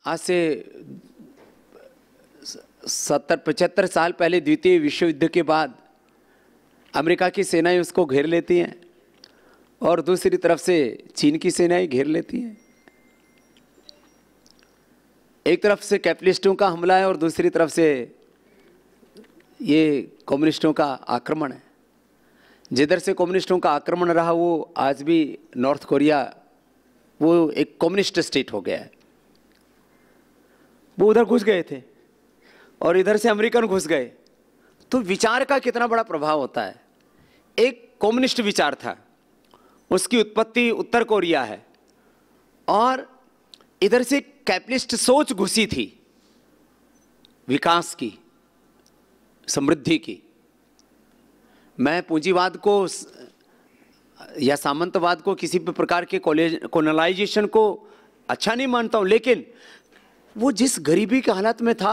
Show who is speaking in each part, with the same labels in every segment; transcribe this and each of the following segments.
Speaker 1: आज से 70-75 साल पहले द्वितीय विश्व युद्ध के बाद अमेरिका की सेनाएं उसको घेर लेती हैं और दूसरी तरफ से चीन की सेनाएं घेर लेती हैं। एक तरफ से कैपिटलिस्टों का हमला है और दूसरी तरफ से ये कम्युनिस्टों का आक्रमण है। जिधर से कम्युनिस्टों का आक्रमण रहा वो आज भी नॉर्थ कोरिया वो एक कम्युनिस्ट स्टेट हो गया है। वो उधर घुस गए थे और इधर से अमेरिकन घुस गए, तो विचार का कितना बड़ा प्रभाव होता है। एक कम्युनिस्ट विचार था, उसकी उत्पत्ति उत्तर कोरिया है, और इधर से कैपिटलिस्ट सोच घुसी थी विकास की, समृद्धि की। मैं पूंजीवाद को या सामंतवाद को, किसी भी प्रकार के कॉलोनाइजेशन को अच्छा नहीं मानता हूं, लेकिन वो जिस गरीबी के हालत में था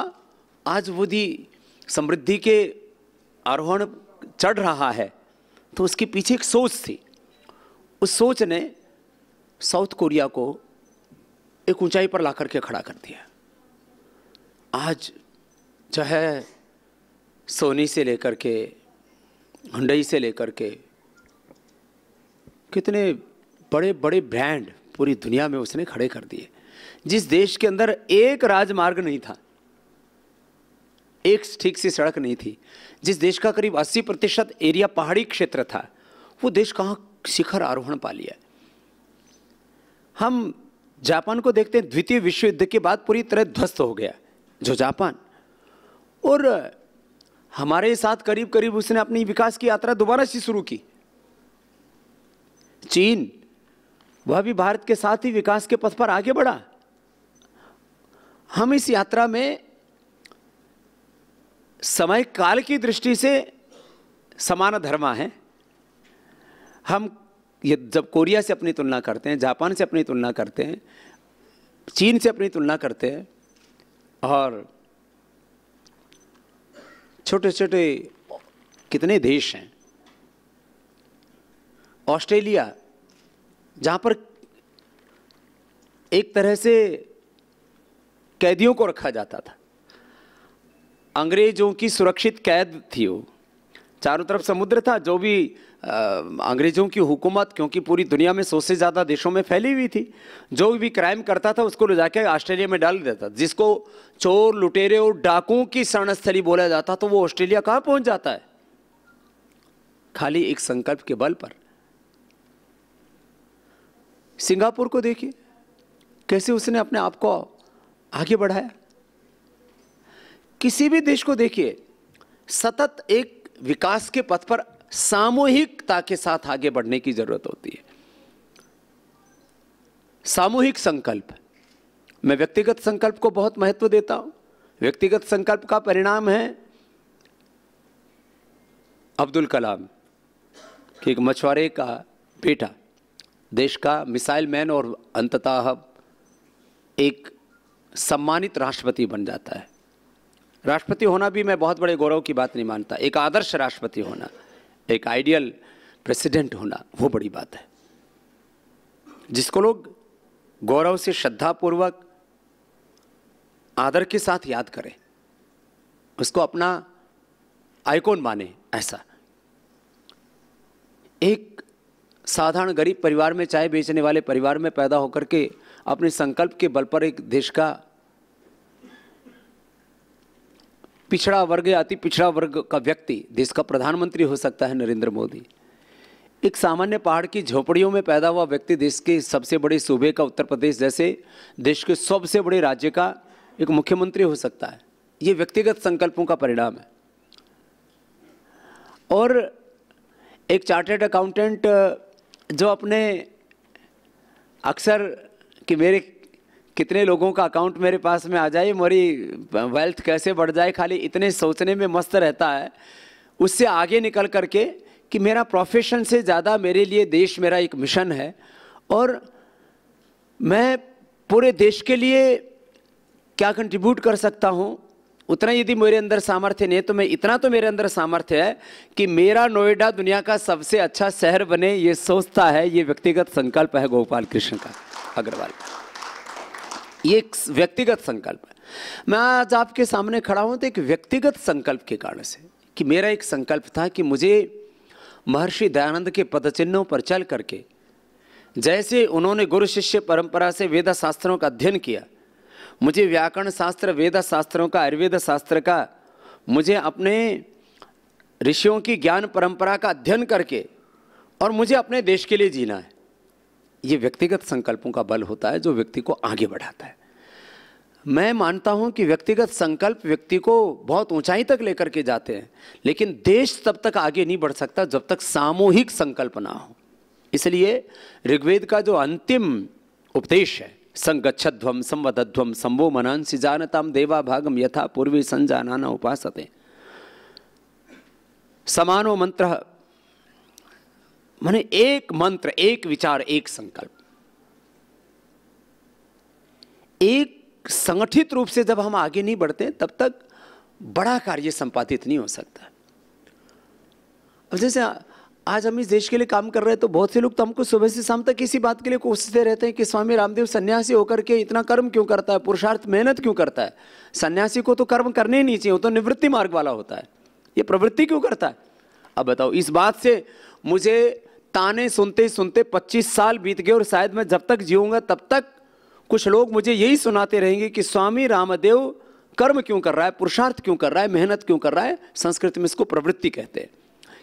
Speaker 1: आज वो दी समृद्धि के आरोहण चढ़ रहा है, तो उसके पीछे एक सोच थी। उस सोच ने साउथ कोरिया को एक ऊंचाई पर ला करके खड़ा कर दिया। आज चाहे सोनी से लेकर के हुंडई से लेकर के कितने बड़े बड़े ब्रांड पूरी दुनिया में उसने खड़े कर दिए। जिस देश के अंदर एक राजमार्ग नहीं था, एक ठीक सी सड़क नहीं थी, जिस देश का करीब 80% एरिया पहाड़ी क्षेत्र था, वो देश कहां शिखर आरोहण पा लिया। हम जापान को देखते हैं, द्वितीय विश्व युद्ध के बाद पूरी तरह ध्वस्त हो गया जो जापान, और हमारे साथ करीब करीब उसने अपनी विकास की यात्रा दोबारा से शुरू की। चीन वह भी भारत के साथ ही विकास के पथ पर आगे बढ़ा। हम इस यात्रा में समय काल की दृष्टि से समान धर्मा हैं। हम ये जब कोरिया से अपनी तुलना करते हैं, जापान से अपनी तुलना करते हैं, चीन से अपनी तुलना करते हैं, और छोटे छोटे कितने देश हैं, ऑस्ट्रेलिया जहां पर एक तरह से कैदियों को रखा जाता था, अंग्रेजों की सुरक्षित कैद थी वो, चारों तरफ समुद्र था, जो भी अंग्रेजों की हुकूमत, क्योंकि पूरी दुनिया में 100 से ज़्यादा देशों में फैली हुई थी, जो भी क्राइम करता था उसको ले जाके ऑस्ट्रेलिया में डाल देता। जिसको चोर लुटेरे और डाकुओं की शरणस्थली बोला जाता, तो वो ऑस्ट्रेलिया कहाँ पहुंच जाता है? खाली एक संकल्प के बल पर। सिंगापुर को देखिए कैसे उसने अपने आप को आगे बढ़ाया। किसी भी देश को देखिए, सतत एक विकास के पथ पर सामूहिकता के साथ आगे बढ़ने की जरूरत होती है। सामूहिक संकल्प। मैं व्यक्तिगत संकल्प को बहुत महत्व देता हूं। व्यक्तिगत संकल्प का परिणाम है अब्दुल कलाम कि एक मछुआरे का बेटा देश का मिसाइल मैन और अंततः एक सम्मानित राष्ट्रपति बन जाता है। राष्ट्रपति होना भी मैं बहुत बड़े गौरव की बात नहीं मानता। एक आदर्श राष्ट्रपति होना, एक आइडियल प्रेसिडेंट होना, वो बड़ी बात है, जिसको लोग गौरव से, श्रद्धापूर्वक, आदर के साथ याद करें, उसको अपना आइकॉन माने। ऐसा एक साधारण गरीब परिवार में, चाय बेचने वाले परिवार में पैदा होकर के अपने संकल्प के बल पर एक देश का पिछड़ा वर्ग या अति पिछड़ा वर्ग का व्यक्ति देश का प्रधानमंत्री हो सकता है। नरेंद्र मोदी एक सामान्य पहाड़ की झोपड़ियों में पैदा हुआ व्यक्ति देश के सबसे बड़े सूबे का, उत्तर प्रदेश जैसे देश के सबसे बड़े राज्य का एक मुख्यमंत्री हो सकता है। ये व्यक्तिगत संकल्पों का परिणाम है। और एक चार्टर्ड अकाउंटेंट जो अपने अक्सर कि मेरे कितने लोगों का अकाउंट मेरे पास में आ जाए, मेरी वेल्थ कैसे बढ़ जाए, खाली इतने सोचने में मस्त रहता है, उससे आगे निकल करके कि मेरा प्रोफेशन से ज़्यादा मेरे लिए देश मेरा एक मिशन है, और मैं पूरे देश के लिए क्या कंट्रीब्यूट कर सकता हूँ, उतना यदि मेरे अंदर सामर्थ्य नहीं है तो मैं इतना तो मेरे अंदर सामर्थ्य है कि मेरा नोएडा दुनिया का सबसे अच्छा शहर बने, ये सोचता है। ये व्यक्तिगत संकल्प है गोपाल कृष्ण का, अग्रवाल। ये एक व्यक्तिगत संकल्प है। मैं आज आपके सामने खड़ा हूं तो एक व्यक्तिगत संकल्प के कारण से, कि मेरा एक संकल्प था कि मुझे महर्षि दयानंद के पदचिन्हों पर चल करके, जैसे उन्होंने गुरु शिष्य परंपरा से वेद शास्त्रों का अध्ययन किया, मुझे व्याकरण शास्त्र, वेद शास्त्रों का, आयुर्वेद शास्त्र का, मुझे अपने ऋषियों की ज्ञान परंपरा का अध्ययन करके और मुझे अपने देश के लिए जीना है। ये व्यक्तिगत संकल्पों का बल होता है जो व्यक्ति को आगे बढ़ाता है। मैं मानता हूं कि व्यक्तिगत संकल्प व्यक्ति को बहुत ऊंचाई तक लेकर के जाते हैं, लेकिन देश तब तक आगे नहीं बढ़ सकता जब तक सामूहिक संकल्प ना हो। इसलिए ऋग्वेद का जो अंतिम उपदेश है, संगच्छध्वम संवदध्वम संभो मनांसि जानताम देवा भागम यथा पूर्वी संजानाना उपासते, समानो मंत्र, माने एक मंत्र, एक विचार, एक संकल्प। एक संगठित रूप से जब हम आगे नहीं बढ़ते तब तक बड़ा कार्य संपादित नहीं हो सकता। अब जैसे आज हम इस देश के लिए काम कर रहे हैं तो बहुत से लोग तो हमको सुबह से शाम तक इसी बात के लिए कोसते रहते हैं कि स्वामी रामदेव सन्यासी होकर के इतना कर्म क्यों करता है, पुरुषार्थ मेहनत क्यों करता है। सन्यासी को तो कर्म करने ही नहीं चाहिए, वो तो निवृत्ति मार्ग वाला होता है, ये प्रवृत्ति क्यों करता है। अब बताओ, इस बात से मुझे ताने सुनते सुनते 25 साल बीत गए और शायद मैं जब तक जीऊंगा तब तक कुछ लोग मुझे यही सुनाते रहेंगे कि स्वामी रामदेव कर्म क्यों कर रहा है, पुरुषार्थ क्यों कर रहा है, मेहनत क्यों कर रहा है। संस्कृत में इसको प्रवृत्ति कहते हैं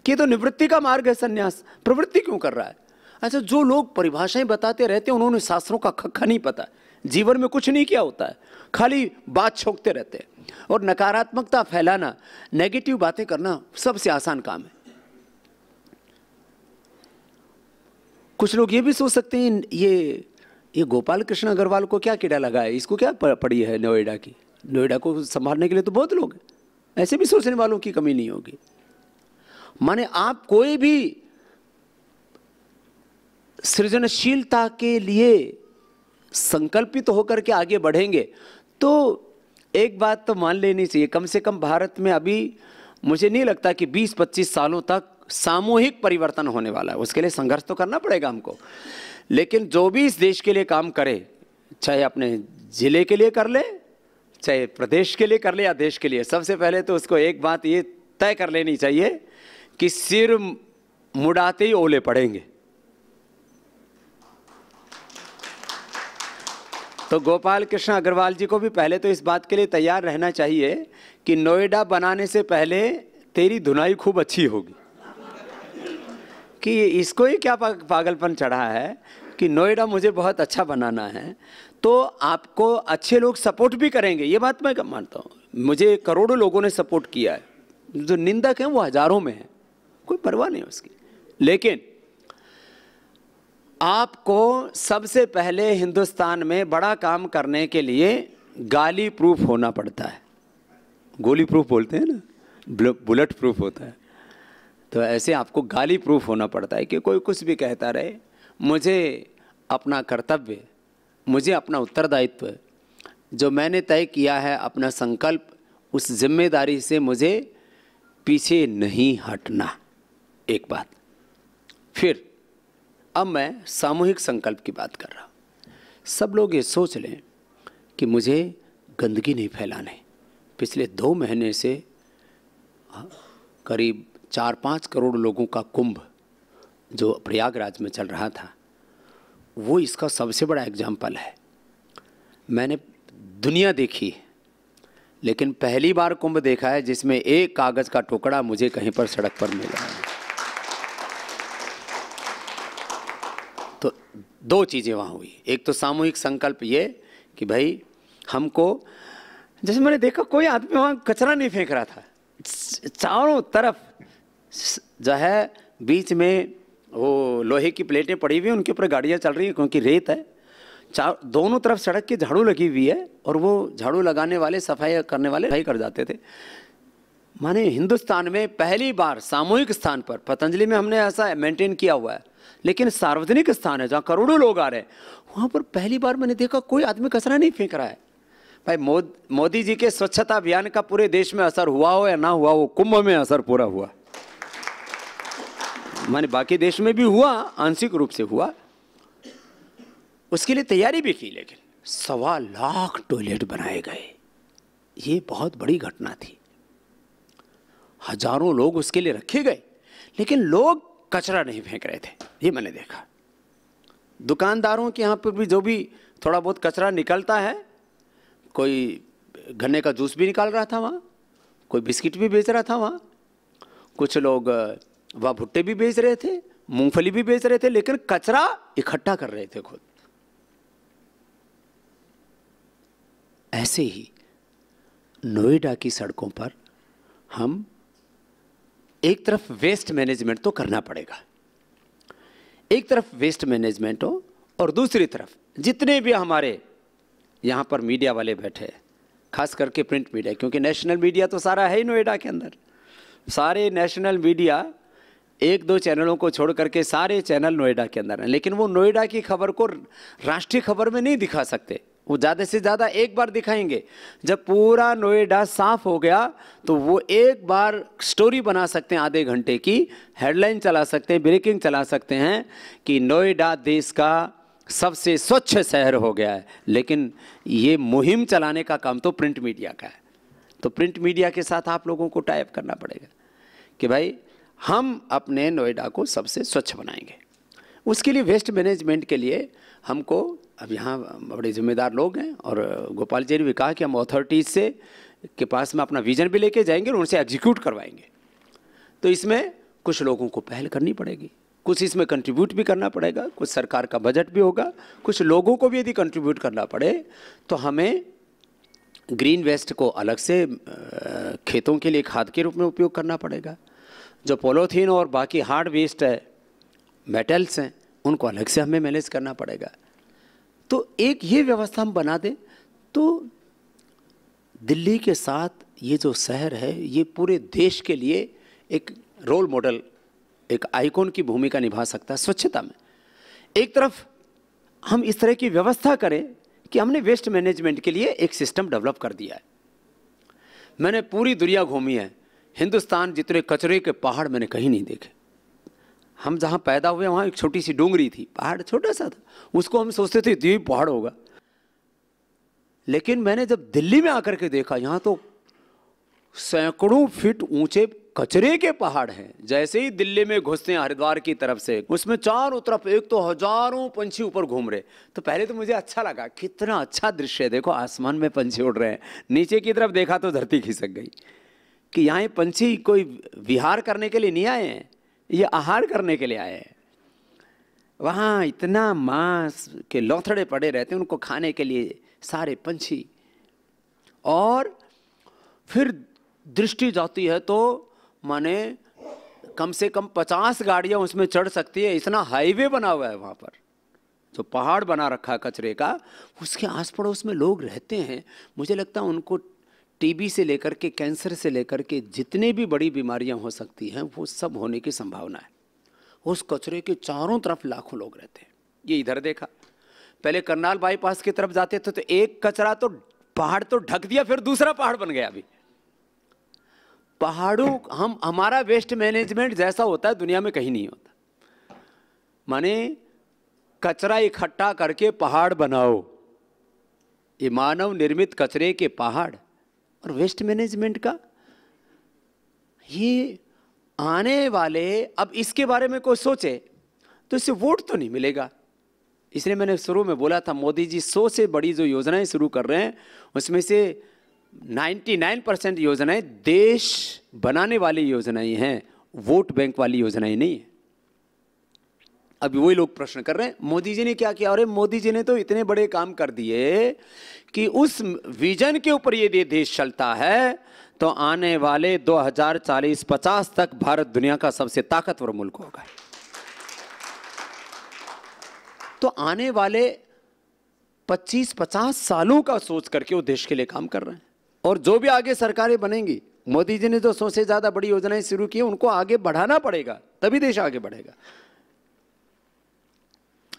Speaker 1: कि ये तो निवृत्ति का मार्ग है सन्यास, प्रवृत्ति क्यों कर रहा है। अच्छा, जो लोग परिभाषाएं बताते रहते हैं उन्होंने शास्त्रों का खक्का नहीं पता, जीवन में कुछ नहीं किया होता है, खाली बात छोकते रहते हैं। और नकारात्मकता फैलाना, नेगेटिव बातें करना सबसे आसान काम है। कुछ लोग ये भी सोच सकते हैं ये गोपाल कृष्ण अग्रवाल को क्या कीड़ा लगा है, इसको क्या पड़ी है नोएडा की, नोएडा को संभालने के लिए तो बहुत लोग हैं। ऐसे भी सोचने वालों की कमी नहीं होगी। माने आप कोई भी सृजनशीलता के लिए संकल्पित होकर के आगे बढ़ेंगे तो एक बात तो मान लेनी चाहिए, कम से कम भारत में अभी मुझे नहीं लगता कि 20-25 सालों तक सामूहिक परिवर्तन होने वाला है। उसके लिए संघर्ष तो करना पड़ेगा हमको, लेकिन जो भी इस देश के लिए काम करे, चाहे अपने जिले के लिए कर ले, चाहे प्रदेश के लिए कर ले या देश के लिए, सबसे पहले तो उसको एक बात ये तय कर लेनी चाहिए कि सिर मुड़ाते ही ओले पड़ेंगे। तो गोपाल कृष्ण अग्रवाल जी को भी पहले तो इस बात के लिए तैयार रहना चाहिए कि नोएडा बनाने से पहले तेरी धुनाई खूब अच्छी होगी। कि इसको ही क्या पागलपन चढ़ा है कि नोएडा मुझे बहुत अच्छा बनाना है, तो आपको अच्छे लोग सपोर्ट भी करेंगे, ये बात मैं मानता हूँ। मुझे करोड़ों लोगों ने सपोर्ट किया है, जो निंदक हैं वो हजारों में हैं, कोई परवाह नहीं उसकी। लेकिन आपको सबसे पहले हिंदुस्तान में बड़ा काम करने के लिए गाली प्रूफ होना पड़ता है। गोली प्रूफ बोलते हैं ना, बुलेट प्रूफ होता है। तो ऐसे आपको गाली प्रूफ होना पड़ता है कि कोई कुछ भी कहता रहे, मुझे अपना कर्तव्य, मुझे अपना उत्तरदायित्व, जो मैंने तय किया है अपना संकल्प, उस जिम्मेदारी से मुझे पीछे नहीं हटना। एक बात। फिर अब मैं सामूहिक संकल्प की बात कर रहा हूँ। सब लोग ये सोच लें कि मुझे गंदगी नहीं फैलाने। पिछले 2 महीने से करीब 4-5 करोड़ लोगों का कुंभ जो प्रयागराज में चल रहा था, वो इसका सबसे बड़ा एग्जाम्पल है। मैंने दुनिया देखी है, लेकिन पहली बार कुंभ देखा है जिसमें एक कागज का टुकड़ा मुझे कहीं पर सड़क पर मिला है। तो 2 चीज़ें वहाँ हुई। एक तो सामूहिक संकल्प ये कि भाई हमको, जैसे मैंने देखा कोई आदमी वहाँ कचरा नहीं फेंक रहा था, चारों तरफ जो है बीच में वो लोहे की प्लेटें पड़ी हुई हैं, उनके ऊपर गाड़ियाँ चल रही हैं क्योंकि रेत है। दोनों तरफ सड़क की झाड़ू लगी हुई है और वो झाड़ू लगाने वाले, सफाई करने वाले सफाई कर जाते थे। माने हिंदुस्तान में पहली बार सामूहिक स्थान पर, पतंजलि में हमने ऐसा मेंटेन किया हुआ है, लेकिन सार्वजनिक स्थान है जहाँ करोड़ों लोग आ रहे हैं, वहाँ पर पहली बार मैंने देखा कोई आदमी कचरा नहीं फेंक रहा है। भाई मोदी जी के स्वच्छता अभियान का पूरे देश में असर हुआ हो या ना हुआ हो, कुंभ में असर पूरा हुआ। माने बाकी देश में भी हुआ, आंशिक रूप से हुआ, उसके लिए तैयारी भी की, लेकिन 1.25 लाख टॉयलेट बनाए गए। ये बहुत बड़ी घटना थी। हजारों लोग उसके लिए रखे गए, लेकिन लोग कचरा नहीं फेंक रहे थे, ये मैंने देखा। दुकानदारों के यहाँ पर भी जो भी थोड़ा बहुत कचरा निकलता है, कोई गन्ने का जूस भी निकाल रहा था वहाँ, कोई बिस्किट भी बेच रहा था वहाँ, कुछ लोग वहाँ भुट्टे भी बेच रहे थे, मूंगफली भी बेच रहे थे, लेकिन कचरा इकट्ठा कर रहे थे खुद। ऐसे ही नोएडा की सड़कों पर हम एक तरफ वेस्ट मैनेजमेंट तो करना पड़ेगा, एक तरफ वेस्ट मैनेजमेंट हो, और दूसरी तरफ जितने भी हमारे यहाँ पर मीडिया वाले बैठे हैं, खास करके प्रिंट मीडिया, क्योंकि नेशनल मीडिया तो सारा है ही नोएडा के अंदर। सारे नेशनल मीडिया, 1-2 चैनलों को छोड़ करके सारे चैनल नोएडा के अंदर हैं, लेकिन वो नोएडा की खबर को राष्ट्रीय खबर में नहीं दिखा सकते। वो ज़्यादा से ज़्यादा एक बार दिखाएंगे। जब पूरा नोएडा साफ हो गया तो वो एक बार स्टोरी बना सकते हैं, आधे घंटे की हेडलाइन चला सकते हैं, ब्रेकिंग चला सकते हैं कि नोएडा देश का सबसे स्वच्छ शहर हो गया है। लेकिन ये मुहिम चलाने का काम तो प्रिंट मीडिया का है। तो प्रिंट मीडिया के साथ आप लोगों को टाई अप करना पड़ेगा कि भाई हम अपने नोएडा को सबसे स्वच्छ बनाएंगे। उसके लिए वेस्ट मैनेजमेंट के लिए हमको, अब यहाँ बड़े जिम्मेदार लोग हैं, और गोपाल जी ने भी कहा कि हम अथॉरिटीज़ से के पास में अपना विजन भी लेके जाएंगे और उनसे एग्जीक्यूट करवाएंगे। तो इसमें कुछ लोगों को पहल करनी पड़ेगी, कुछ इसमें कंट्रीब्यूट भी करना पड़ेगा, कुछ सरकार का बजट भी होगा, कुछ लोगों को भी यदि कंट्रीब्यूट करना पड़े तो हमें ग्रीन वेस्ट को अलग से खेतों के लिए खाद के रूप में उपयोग करना पड़ेगा। जो पॉलीथीन और बाकी हार्ड वेस्ट है, मेटल्स हैं, उनको अलग से हमें मैनेज करना पड़ेगा। तो एक ये व्यवस्था हम बना दें तो दिल्ली के साथ ये जो शहर है ये पूरे देश के लिए एक रोल मॉडल, एक आइकॉन की भूमिका निभा सकता है स्वच्छता में। एक तरफ हम इस तरह की व्यवस्था करें कि हमने वेस्ट मैनेजमेंट के लिए एक सिस्टम डेवलप कर दिया है। मैंने पूरी दुनिया घूमी है, हिंदुस्तान जितने कचरे के पहाड़ मैंने कहीं नहीं देखे। हम जहाँ पैदा हुए वहाँ एक छोटी सी डूंगरी थी, पहाड़ छोटा सा था, उसको हम सोचते थे ये पहाड़ होगा। लेकिन मैंने जब दिल्ली में आकर के देखा, यहाँ तो सैकड़ों फीट ऊंचे कचरे के पहाड़ हैं। जैसे ही दिल्ली में घुसते हैं हरिद्वार की तरफ से, उसमें चारों तरफ एक तो हजारों पंछी ऊपर घूम रहे। तो पहले तो मुझे अच्छा लगा, कितना अच्छा दृश्य है, देखो आसमान में पंछी उड़ रहे हैं। नीचे की तरफ देखा तो धरती खिसक गई कि यहाँ ये पंछी कोई विहार करने के लिए नहीं आए हैं, ये आहार करने के लिए आए हैं। वहाँ इतना मांस के लौथड़े पड़े रहते हैं उनको खाने के लिए सारे पंछी। और फिर दृष्टि जाती है तो माने कम से कम 50 गाड़ियाँ उसमें चढ़ सकती है, इतना हाईवे बना हुआ है वहाँ पर। जो पहाड़ बना रखा है कचरे का, उसके आस पड़ोस में लोग रहते हैं। मुझे लगता है उनको टीबी से लेकर के कैंसर से लेकर के जितने भी बड़ी बीमारियां हो सकती हैं वो सब होने की संभावना है। उस कचरे के चारों तरफ लाखों लोग रहते हैं। ये इधर देखा, पहले करनाल बाईपास की तरफ जाते थे तो एक कचरा तो पहाड़ तो ढक दिया, फिर दूसरा पहाड़ बन गया। अभी पहाड़ों हमारा वेस्ट मैनेजमेंट जैसा होता है दुनिया में कहीं नहीं होता। माने कचरा इकट्ठा करके पहाड़ बनाओ, ये मानव निर्मित कचरे के पहाड़। और वेस्ट मैनेजमेंट का ये आने वाले, अब इसके बारे में कोई सोचे तो इससे वोट तो नहीं मिलेगा। इसलिए मैंने शुरू में बोला था, मोदी जी 100 से बड़ी जो योजनाएं शुरू कर रहे हैं उसमें से 99% योजनाएं देश बनाने वाली योजनाएं हैं, वोट बैंक वाली योजनाएं नहीं है। अभी वही लोग प्रश्न कर रहे हैं मोदी जी ने क्या किया। अरे मोदी जी ने तो इतने बड़े काम कर दिए कि उस विजन के ऊपर ये देश चलता है तो आने वाले 2040-50 तक भारत दुनिया का सबसे ताकतवर मुल्क होगा। तो आने वाले 25-50 सालों का सोच करके वो देश के लिए काम कर रहे हैं। और जो भी आगे सरकारें बनेंगी, मोदी जी ने जो 100 से ज्यादा बड़ी योजनाएं शुरू की उनको आगे बढ़ाना पड़ेगा, तभी देश आगे बढ़ेगा।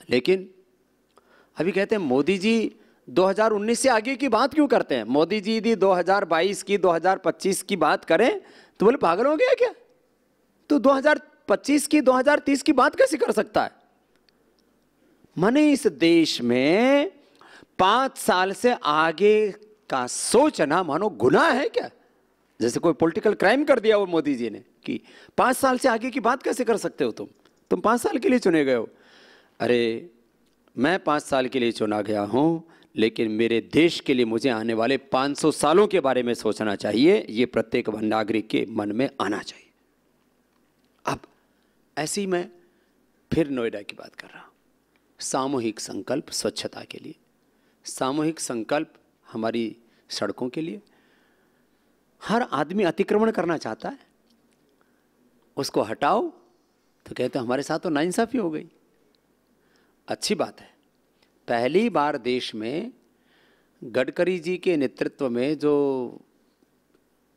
Speaker 1: लेकिन अभी कहते हैं मोदी जी 2019 से आगे की बात क्यों करते हैं। मोदी जी यदि 2022 की 2025 की बात करें तो बोले पागल हो गया क्या, तो 2025 की 2030 की बात कैसे कर सकता है। माने इस देश में 5 साल से आगे का सोचना मानो गुनाह है क्या? जैसे कोई पॉलिटिकल क्राइम कर दिया वो मोदी जी ने कि 5 साल से आगे की बात कैसे कर सकते हो तुम 5 साल के लिए चुने गए हो। अरे मैं 5 साल के लिए चुना गया हूं, लेकिन मेरे देश के लिए मुझे आने वाले 500 सालों के बारे में सोचना चाहिए। ये प्रत्येक नागरिक के मन में आना चाहिए। अब ऐसे ही मैं फिर नोएडा की बात कर रहा हूं। सामूहिक संकल्प स्वच्छता के लिए, सामूहिक संकल्प हमारी सड़कों के लिए। हर आदमी अतिक्रमण करना चाहता है, उसको हटाओ तो कहते हमारे साथ तो नाइंसाफी हो गई। अच्छी बात है, पहली बार देश में गडकरी जी के नेतृत्व में जो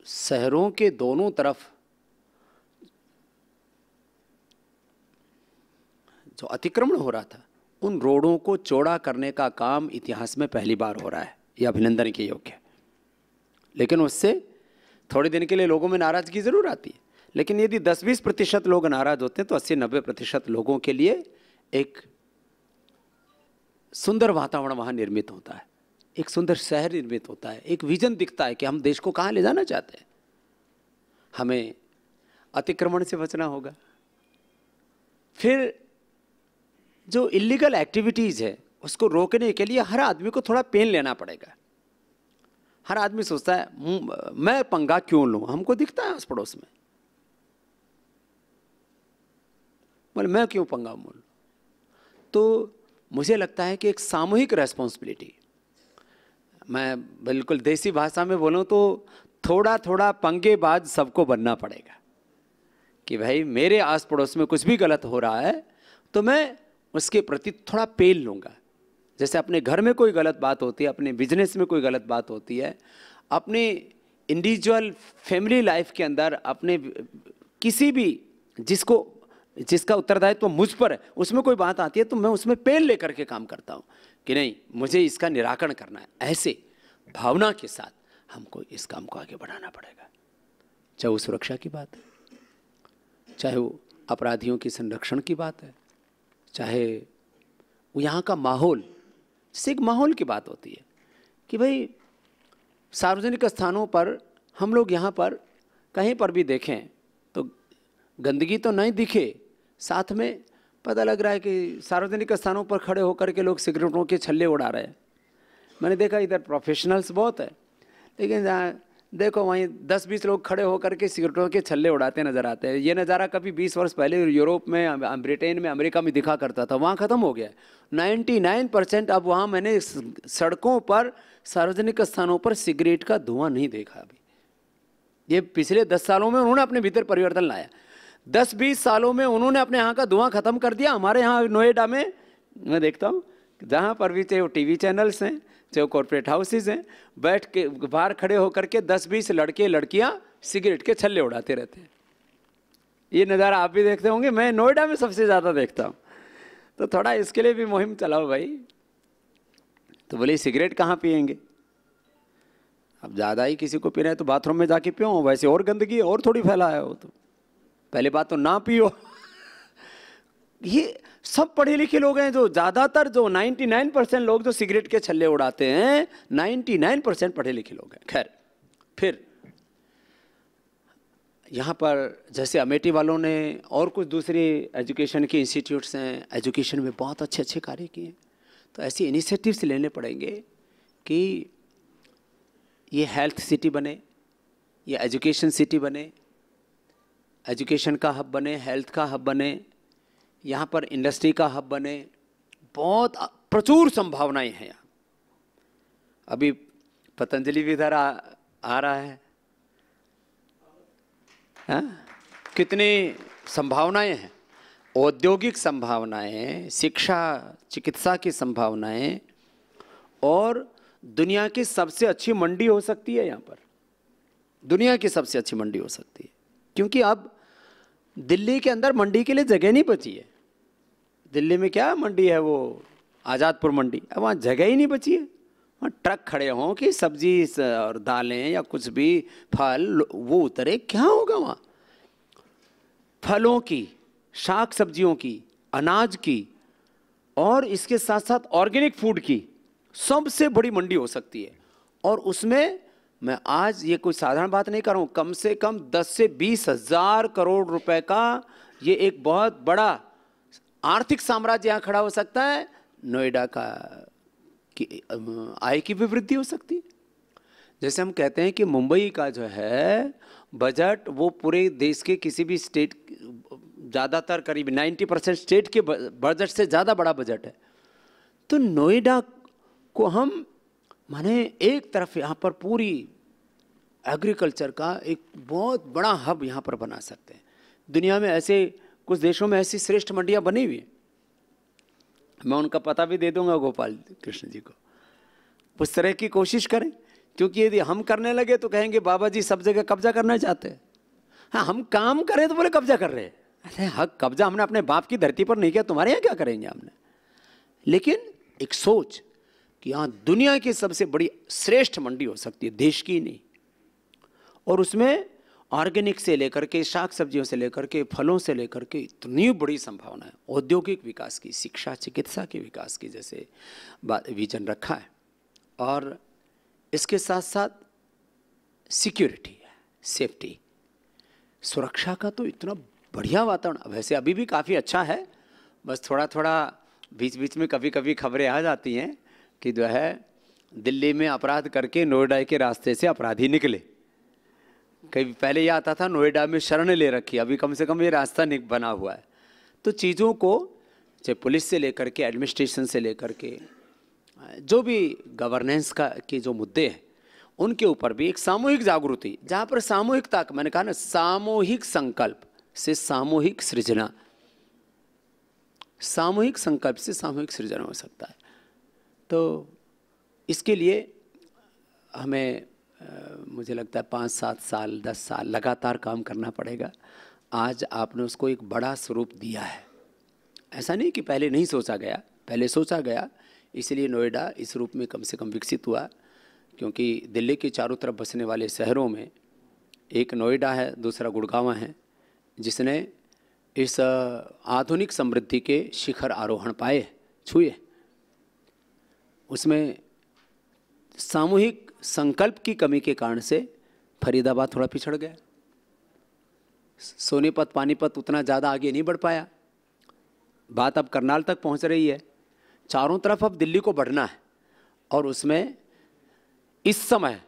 Speaker 1: शहरों के दोनों तरफ जो अतिक्रमण हो रहा था, उन रोडों को चौड़ा करने का काम इतिहास में पहली बार हो रहा है। ये अभिनंदन के योग्य है। लेकिन उससे थोड़े दिन के लिए लोगों में नाराजगी जरूर आती है, लेकिन यदि 10-20% लोग नाराज होते हैं तो 80-90% लोगों के लिए एक सुंदर वातावरण वहां निर्मित होता है, एक सुंदर शहर निर्मित होता है, एक विजन दिखता है कि हम देश को कहां ले जाना चाहते हैं। हमें अतिक्रमण से बचना होगा। फिर जो इलीगल एक्टिविटीज है उसको रोकने के लिए हर आदमी को थोड़ा पेन लेना पड़ेगा। हर आदमी सोचता है मैं पंगा क्यों लूं, हमको दिखता है आस पड़ोस में, बोले मैं क्यों पंगा लूं। तो मुझे लगता है कि एक सामूहिक रेस्पॉन्सिबिलिटी, मैं बिल्कुल देसी भाषा में बोलूं तो थोड़ा थोड़ा पंगेबाज सबको बनना पड़ेगा कि भाई मेरे आस पड़ोस में कुछ भी गलत हो रहा है तो मैं उसके प्रति थोड़ा पेल लूँगा। जैसे अपने घर में कोई गलत बात होती है, अपने बिजनेस में कोई गलत बात होती है, अपने इंडिविजुअल फैमिली लाइफ के अंदर अपने किसी भी जिसका उत्तरदायित्व तो मुझ पर है, उसमें कोई बात आती है तो मैं उसमें पेल लेकर के काम करता हूँ कि नहीं मुझे इसका निराकरण करना है। ऐसे भावना के साथ हमको इस काम को आगे बढ़ाना पड़ेगा। चाहे वो सुरक्षा की बात है, चाहे वो अपराधियों की संरक्षण की बात है, चाहे वो यहाँ का माहौल। जैसे एक माहौल की बात होती है कि भाई सार्वजनिक स्थानों पर हम लोग यहाँ पर कहीं पर भी देखें तो गंदगी तो नहीं दिखे, साथ में पता लग रहा है कि सार्वजनिक स्थानों पर खड़े होकर के लोग सिगरेटों के छल्ले उड़ा रहे हैं। मैंने देखा इधर प्रोफेशनल्स बहुत है, लेकिन जहाँ देखो वहीं 10-20 लोग खड़े होकर के सिगरेटों के छल्ले उड़ाते नजर आते हैं। ये नज़ारा कभी 20 वर्ष पहले यूरोप में, ब्रिटेन में, अमेरिका में दिखा करता था, वहाँ ख़त्म हो गया 99%। अब वहाँ मैंने सड़कों पर सार्वजनिक स्थानों पर सिगरेट का धुआं नहीं देखा अभी। ये पिछले 10 सालों में उन्होंने अपने भीतर परिवर्तन लाया। 10-20 सालों में उन्होंने अपने यहाँ का धुआं ख़त्म कर दिया। हमारे यहाँ नोएडा में मैं देखता हूँ जहाँ पर भी चाहे वो टीवी चैनल्स हैं, चाहे वो कॉर्पोरेट हाउसेज हैं, बैठ के बाहर खड़े होकर के 10-20 लड़के लड़कियां सिगरेट के छल्ले उड़ाते रहते हैं। ये नज़ारा आप भी देखते होंगे, मैं नोएडा में सबसे ज़्यादा देखता हूँ। तो थोड़ा इसके लिए भी मुहिम चलाओ भाई। तो बोले सिगरेट कहाँ पियेंगे, अब ज़्यादा ही किसी को पीना है तो बाथरूम में जाके पियो, वैसे और गंदगी और थोड़ी फैला है वो। तो पहले बात तो ना पियो। ये सब पढ़े लिखे लोग हैं, जो ज़्यादातर जो 99% लोग जो सिगरेट के छल्ले उड़ाते हैं 99% पढ़े लिखे लोग हैं। खैर, फिर यहाँ पर जैसे अमेठी वालों ने और कुछ दूसरी एजुकेशन के इंस्टीट्यूट्स हैं, एजुकेशन में बहुत अच्छे अच्छे कार्य किए। तो ऐसी इनिशिएटिव्स लेने पड़ेंगे कि ये हेल्थ सिटी बने, ये एजुकेशन सिटी बने, एजुकेशन का हब बने, हेल्थ का हब बने, यहाँ पर इंडस्ट्री का हब बने। बहुत प्रचुर संभावनाएं हैं यहाँ। अभी पतंजलि भी इधर आ रहा है, हाँ? कितनी संभावनाएं हैं, औद्योगिक संभावनाएं, शिक्षा चिकित्सा की संभावनाएं, और दुनिया की सबसे अच्छी मंडी हो सकती है यहाँ पर। दुनिया की सबसे अच्छी मंडी हो सकती है, क्योंकि अब दिल्ली के अंदर मंडी के लिए जगह नहीं बची है। दिल्ली में क्या मंडी है, वो आज़ादपुर मंडी, अब वहाँ जगह ही नहीं बची है। वहाँ ट्रक खड़े हों कि सब्जी और दालें या कुछ भी फल वो उतरे, क्या होगा वहाँ? फलों की, शाक सब्जियों की, अनाज की, और इसके साथ साथ ऑर्गेनिक फूड की सबसे बड़ी मंडी हो सकती है। और उसमें मैं आज ये कोई साधारण बात नहीं कर रहा हूँ, कम से कम 10 से 20 हजार करोड़ रुपए का ये एक बहुत बड़ा आर्थिक साम्राज्य यहाँ खड़ा हो सकता है। नोएडा का की आय की भी वृद्धि हो सकती है। जैसे हम कहते हैं कि मुंबई का जो है बजट वो पूरे देश के किसी भी स्टेट, ज़्यादातर करीब 90% स्टेट के बजट से ज़्यादा बड़ा बजट है। तो नोएडा को हम माने एक तरफ यहाँ पर पूरी एग्रीकल्चर का एक बहुत बड़ा हब यहाँ पर बना सकते हैं। दुनिया में ऐसे कुछ देशों में ऐसी श्रेष्ठ मंडियाँ बनी हुई हैं, मैं उनका पता भी दे दूंगा गोपाल कृष्ण जी को। उस तरह की कोशिश करें, क्योंकि यदि हम करने लगे तो कहेंगे बाबा जी सब जगह कब्जा करना चाहते हैं। हाँ, हम काम करें तो बोले कब्जा कर रहे हैं। अरे हक कब्जा हमने अपने बाप की धरती पर नहीं किया, तुम्हारे यहाँ क्या करेंगे हमने। लेकिन एक सोच कि यहाँ दुनिया की सबसे बड़ी श्रेष्ठ मंडी हो सकती है, देश की नहीं, और उसमें ऑर्गेनिक से लेकर के शाक सब्जियों से लेकर के फलों से लेकर के इतनी बड़ी संभावना है। औद्योगिक विकास की, शिक्षा चिकित्सा के विकास की जैसे विजन रखा है। और इसके साथ साथ सिक्योरिटी है, सेफ्टी, सुरक्षा का तो इतना बढ़िया वातावरण। वैसे अभी भी काफ़ी अच्छा है, बस थोड़ा थोड़ा बीच बीच में कभी कभी खबरें आ जाती हैं कि जो है दिल्ली में अपराध करके नोएडा के रास्ते से अपराधी निकले। कहीं पहले ये आता था नोएडा में शरण ले रखी, अभी कम से कम ये रास्ता बना हुआ है। तो चीज़ों को चाहे पुलिस से लेकर के, एडमिनिस्ट्रेशन से लेकर के, जो भी गवर्नेंस का के जो मुद्दे हैं उनके ऊपर भी एक सामूहिक जागृति, जहाँ पर सामूहिकता, मैंने कहा ना, सामूहिक संकल्प से सामूहिक सृजना, सामूहिक संकल्प से सामूहिक सृजन हो सकता है। तो इसके लिए हमें मुझे लगता है 5, 7 साल, 10 साल लगातार काम करना पड़ेगा। आज आपने उसको एक बड़ा स्वरूप दिया है। ऐसा नहीं कि पहले नहीं सोचा गया, पहले सोचा गया, इसलिए नोएडा इस रूप में कम से कम विकसित हुआ। क्योंकि दिल्ली के चारों तरफ बसने वाले शहरों में एक नोएडा है, दूसरा गुड़गांव है, जिसने इस आधुनिक समृद्धि के शिखर आरोहण पाए, छुए। उसमें सामूहिक संकल्प की कमी के कारण से फरीदाबाद थोड़ा पिछड़ गया, सोनीपत पानीपत उतना ज़्यादा आगे नहीं बढ़ पाया। बात अब करनाल तक पहुंच रही है। चारों तरफ अब दिल्ली को बढ़ना है, और उसमें इस समय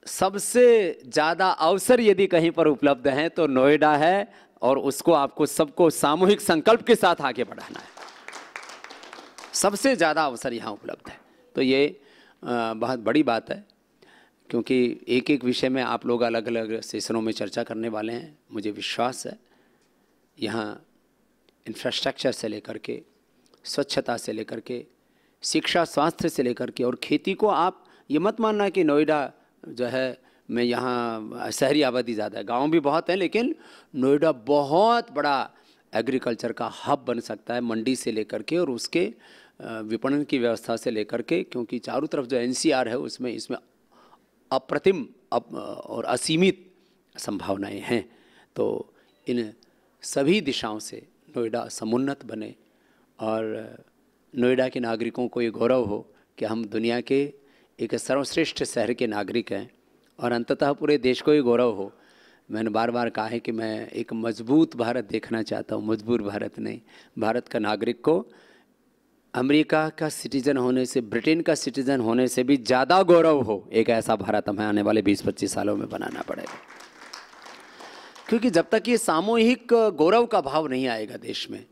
Speaker 1: सबसे ज़्यादा अवसर यदि कहीं पर उपलब्ध हैं तो नोएडा है, और उसको आपको सबको सामूहिक संकल्प के साथ आगे बढ़ाना है। सबसे ज़्यादा अवसर यहाँ उपलब्ध है। तो ये बहुत बड़ी बात है, क्योंकि एक एक विषय में आप लोग अलग अलग सेशनों में चर्चा करने वाले हैं। मुझे विश्वास है यहाँ इंफ्रास्ट्रक्चर से लेकर के, स्वच्छता से लेकर के, शिक्षा स्वास्थ्य से लेकर के, और खेती को आप ये मत मानना कि नोएडा जो है में यहाँ शहरी आबादी ज़्यादा है, गांव भी बहुत हैं, लेकिन नोएडा बहुत बड़ा एग्रीकल्चर का हब बन सकता है, मंडी से लेकर के और उसके विपणन की व्यवस्था से लेकर के। क्योंकि चारों तरफ जो एनसीआर है उसमें इसमें अप्रतिम और असीमित संभावनाएं हैं। तो इन सभी दिशाओं से नोएडा समुन्नत बने, और नोएडा के नागरिकों को ये गौरव हो कि हम दुनिया के एक सर्वश्रेष्ठ शहर के नागरिक हैं, और अंततः पूरे देश को ये गौरव हो। मैंने बार बार कहा है कि मैं एक मजबूत भारत देखना चाहता हूँ, मजबूर भारत नहीं। भारत का नागरिक को अमेरिका का सिटीजन होने से, ब्रिटेन का सिटीजन होने से भी ज़्यादा गौरव हो। एक ऐसा भारत हमें आने वाले 20-25 सालों में बनाना पड़ेगा, क्योंकि जब तक ये सामूहिक गौरव का भाव नहीं आएगा देश में,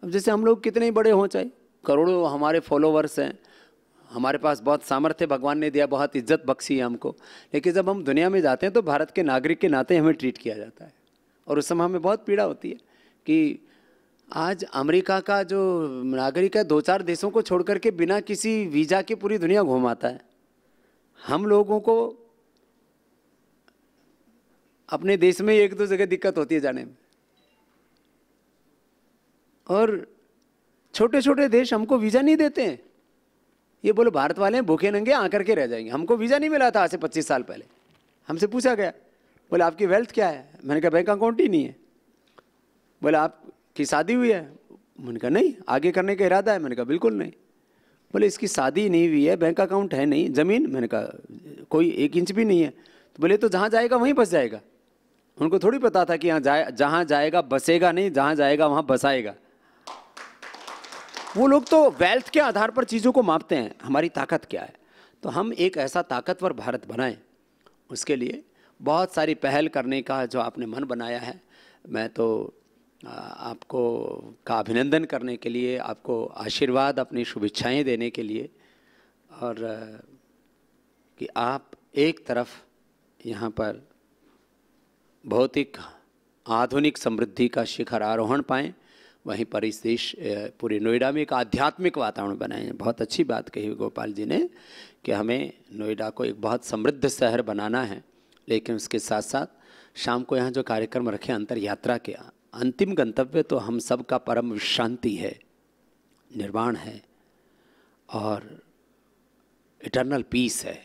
Speaker 1: अब जैसे हम लोग कितने ही बड़े हों, चाहे करोड़ों हमारे फॉलोवर्स हैं, हमारे पास बहुत सामर्थ्य भगवान ने दिया, बहुत इज्जत बख्शी है हमको, लेकिन जब हम दुनिया में जाते हैं तो भारत के नागरिक के नाते हमें ट्रीट किया जाता है, और उस समय हमें बहुत पीड़ा होती है कि आज अमेरिका का जो नागरिक है 2-4 देशों को छोड़ करके बिना किसी वीज़ा के पूरी दुनिया घूमाता है। हम लोगों को अपने देश में 1-2 जगह दिक्कत होती है जाने में, और छोटे छोटे देश हमको वीज़ा नहीं देते हैं। ये बोलो भारत वाले हैं, भूखे नंगे आकर के रह जाएंगे। हमको वीज़ा नहीं मिला था आज से 25 साल पहले। हमसे पूछा गया, बोले आपकी वेल्थ क्या है? मैंने कहा बैंक अकाउंट ही नहीं है। बोले आपकी शादी हुई है? मैंने कहा नहीं। आगे करने का इरादा है? मैंने कहा बिल्कुल नहीं। बोले इसकी शादी नहीं हुई है, बैंक अकाउंट है नहीं, ज़मीन, मैंने कहा कोई 1 इंच भी नहीं है। तो बोले तो जहाँ जाएगा वहीं बस जाएगा। उनको थोड़ी पता था कि जहाँ जाएगा बसेगा नहीं, जहाँ जाएगा वहाँ बसाएगा। वो लोग तो वेल्थ के आधार पर चीज़ों को मापते हैं, हमारी ताकत क्या है। तो हम एक ऐसा ताकतवर भारत बनाएं, उसके लिए बहुत सारी पहल करने का जो आपने मन बनाया है, मैं तो आपको का अभिनंदन करने के लिए, आपको आशीर्वाद, अपनी शुभेच्छाएं देने के लिए, और कि आप एक तरफ यहाँ पर भौतिक आधुनिक समृद्धि का शिखर आरोहण पाएं, वहीं पर इस देश पूरे नोएडा में एक आध्यात्मिक वातावरण बनाएं। बहुत अच्छी बात कही गोपाल जी ने कि हमें नोएडा को एक बहुत समृद्ध शहर बनाना है, लेकिन उसके साथ साथ शाम को यहाँ जो कार्यक्रम रखे अंतर यात्रा के, अंतिम गंतव्य तो हम सब का परम विश्रांति है, निर्वाण है और इटर्नल पीस है।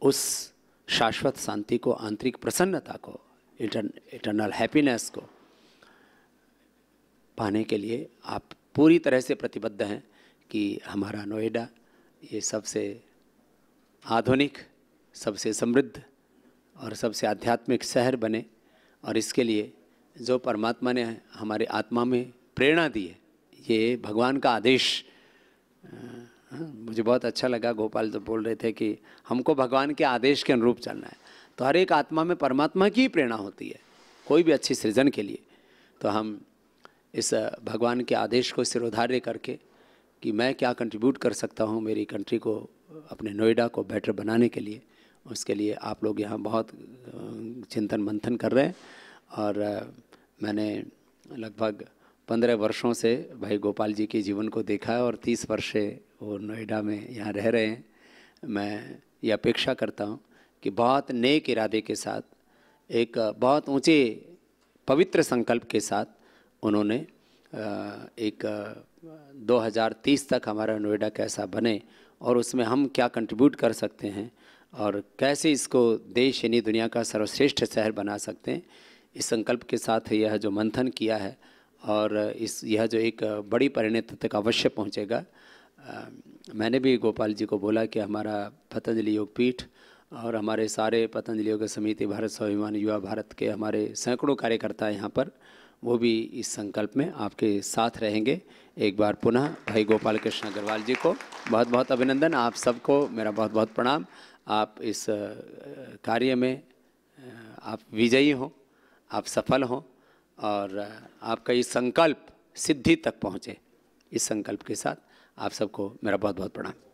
Speaker 1: उस शाश्वत शांति को, आंतरिक प्रसन्नता को, इटर्नल हैप्पीनेस को पाने के लिए आप पूरी तरह से प्रतिबद्ध हैं कि हमारा नोएडा ये सबसे आधुनिक, सबसे समृद्ध और सबसे आध्यात्मिक शहर बने। और इसके लिए जो परमात्मा ने हमारे आत्मा में प्रेरणा दी है, ये भगवान का आदेश। मुझे बहुत अच्छा लगा, गोपाल जो बोल रहे थे कि हमको भगवान के आदेश के अनुरूप चलना है। तो हर एक आत्मा में परमात्मा की प्रेरणा होती है कोई भी अच्छी सृजन के लिए। तो हम इस भगवान के आदेश को सिरोधार्य करके कि मैं क्या कंट्रीब्यूट कर सकता हूँ मेरी कंट्री को, अपने नोएडा को बेटर बनाने के लिए, उसके लिए आप लोग यहाँ बहुत चिंतन मंथन कर रहे हैं। और मैंने लगभग 15 वर्षों से भाई गोपाल जी के जीवन को देखा है और 30 वर्ष से वो नोएडा में यहाँ रह रहे हैं। मैं ये अपेक्षा करता हूँ कि बहुत नेक इरादे के साथ, एक बहुत ऊंचे पवित्र संकल्प के साथ उन्होंने एक 2030 तक हमारा नोएडा कैसा बने और उसमें हम क्या कंट्रीब्यूट कर सकते हैं और कैसे इसको देश यानी दुनिया का सर्वश्रेष्ठ शहर बना सकते हैं, इस संकल्प के साथ यह जो मंथन किया है और यह जो एक बड़ी परिणति तक अवश्य पहुंचेगा। मैंने भी गोपाल जी को बोला कि हमारा पतंजलि योगपीठ और हमारे सारे पतंजलि योग समिति, भारत स्वाभिमान युवा भारत के हमारे सैकड़ों कार्यकर्ता यहाँ पर, वो भी इस संकल्प में आपके साथ रहेंगे। एक बार पुनः भाई गोपाल कृष्ण अग्रवाल जी को बहुत बहुत अभिनंदन, आप सबको मेरा बहुत बहुत प्रणाम। आप इस कार्य में आप विजयी हों, आप सफल हों और आपका ये संकल्प सिद्धि तक पहुँचे। इस संकल्प के साथ आप सबको मेरा बहुत बहुत प्रणाम।